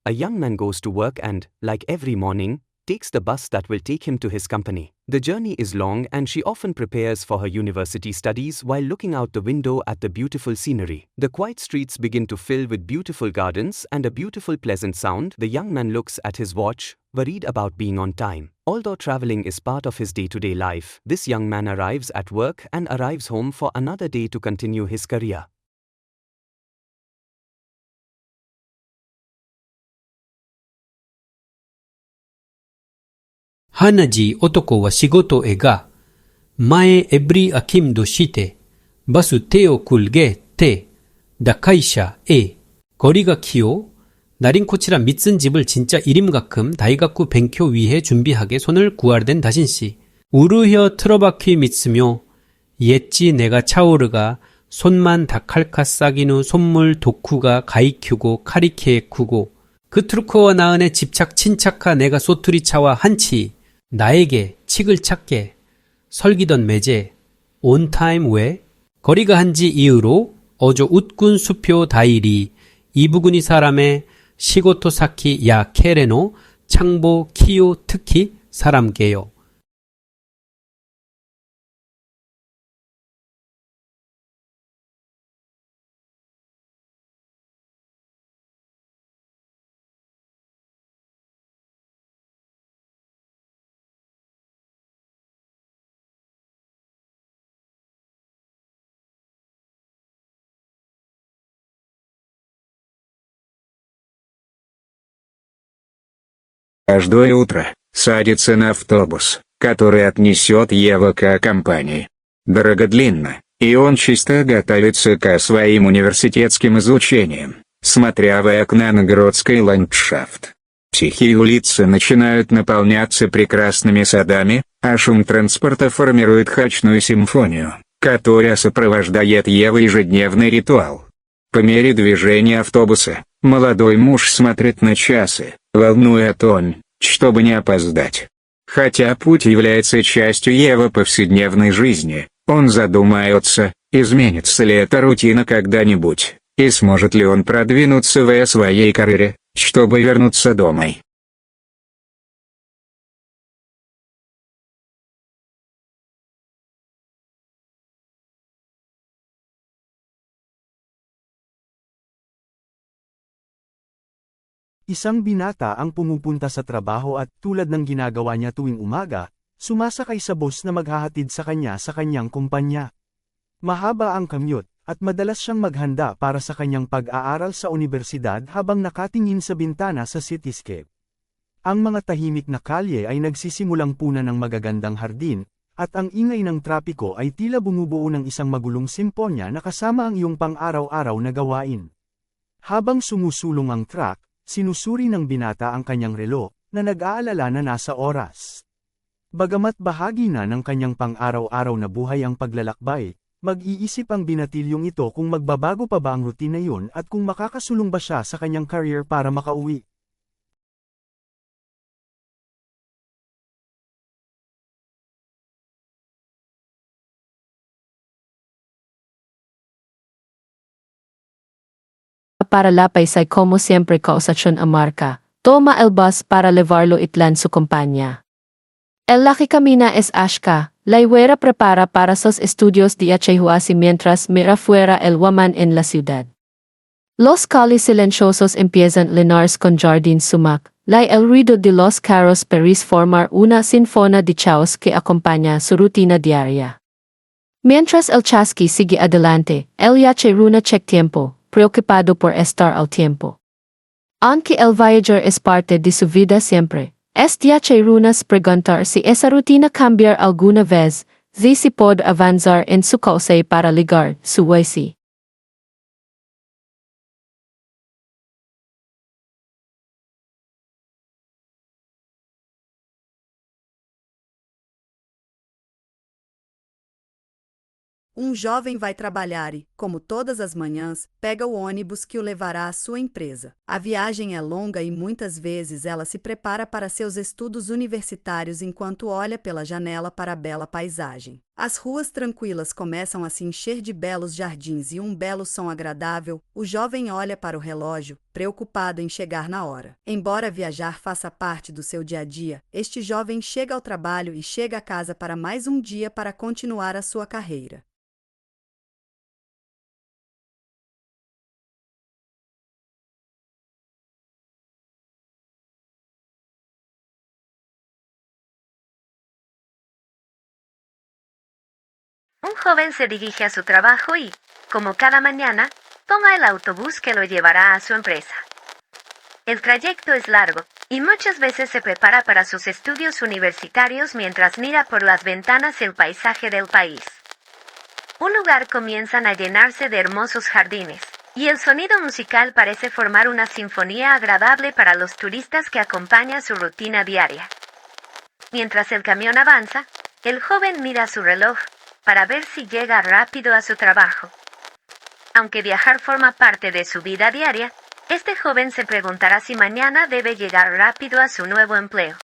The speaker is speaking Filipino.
a young man goes to work and, like every morning, takes the bus that will take him to his company. The journey is long and she often prepares for her university studies while looking out the window at the beautiful scenery. The quiet streets begin to fill with beautiful gardens and a beautiful pleasant sound. The young man looks at his watch, worried about being on time. Although traveling is part of his day-to-day life, this young man arrives at work and arrives home for another day to continue his career. Hanaji otoko wa shigoto e ga mae ebri akimdo shite basu te o kulge te da kaisha e 거리가 키요 나린 코치라 밑쓴 집을 진짜 이림가끔 다이가쿠 뱅쿄 위해 준비하게 손을 구하르된 다신씨 우르혀 트러바퀴 밑으며 옛지 내가 차오르가 손만 다칼카 싸기누 손물 도쿠가 가이큐고 카리케에 쿠고 그 트루코와 나은의 집착 친착하 내가 소투리 차와 한치 나에게 칙을 찾게 설기던 매제 온타임 외 거리가 한지 이후로 어조 웃군 수표 다이리 이부군이 사람의 시고토 사키 야 케레노 창보 키요 특히 사람게요. Каждое утро садится на автобус, который отнесет Ева к компании. Дорого длинно, и он чисто готовится к своим университетским изучениям, смотря в окна на городской ландшафт. Тихие улицы начинают наполняться прекрасными садами, а шум транспорта формирует хачную симфонию, которая сопровождает Еву ежедневный ритуал. По мере движения автобуса, молодой муж смотрит на часы, волнуя о том, чтобы не опоздать. Хотя путь является частью Евы повседневной жизни, он задумается, изменится ли эта рутина когда-нибудь, и сможет ли он продвинуться в своей карьере, чтобы вернуться домой. Isang binata ang pumupunta sa trabaho at tulad ng ginagawa niya tuwing umaga, sumasakay sa bus na maghahatid sa kanyang kumpanya. Mahaba ang commute, at madalas siyang maghanda para sa kanyang pag-aaral sa universidad habang nakatingin sa bintana sa cityscape. Ang mga tahimik na kalye ay nagsisimulang punan ng magagandang hardin, at ang ingay ng trapiko ay tila bumubuo ng isang magulong simponya na kasama ang iyong pang-araw-araw na gawain. Habang sumusulong ang truck, sinusuri ng binata ang kanyang relo, na nag-aalala na nasa oras. Bagamat bahagi na ng kanyang pang-araw-araw na buhay ang paglalakbay, mag-iisip ang binatilyong ito kung magbabago pa ba ang rutina yun at kung makakasulong ba siya sa kanyang career para makauwi. Para lapay say como siempre kausasyon a marca, toma el bus para levarlo itlan su compañía. El laki camina es Ashka, la iwera prepara para sus estudios de Achehuasi mientras mira fuera el woman en la ciudad. Los calles silenciosos empiezan Lenars con jardín sumac, la el ruido de los carros Paris formar una sinfona de chaos que acompaña su rutina diaria. Mientras el chasqui sigue adelante, el yache runa check tiempo, preocupado por estar al tiempo. Aunque el Voyager es parte de su vida siempre, es yache runas preguntar si esa rutina cambiar alguna vez, si puede avanzar en su causa para ligar su huesi. Um jovem vai trabalhar e, como todas as manhãs, pega o ônibus que o levará à sua empresa. A viagem é longa e muitas vezes ela se prepara para seus estudos universitários enquanto olha pela janela para a bela paisagem. As ruas tranquilas começam a se encher de belos jardins e um belo som agradável. O jovem olha para o relógio, preocupado em chegar na hora. Embora viajar faça parte do seu dia a dia, este jovem chega ao trabalho e chega a casa para mais um dia para continuar a sua carreira. Un joven se dirige a su trabajo y, como cada mañana, toma el autobús que lo llevará a su empresa. El trayecto es largo, y muchas veces se prepara para sus estudios universitarios mientras mira por las ventanas el paisaje del país. Un lugar comienzan a llenarse de hermosos jardines, y el sonido musical parece formar una sinfonía agradable para los turistas que acompaña su rutina diaria. Mientras el camión avanza, el joven mira su reloj para ver si llega rápido a su trabajo. Aunque viajar forma parte de su vida diaria, este joven se preguntará si mañana debe llegar rápido a su nuevo empleo.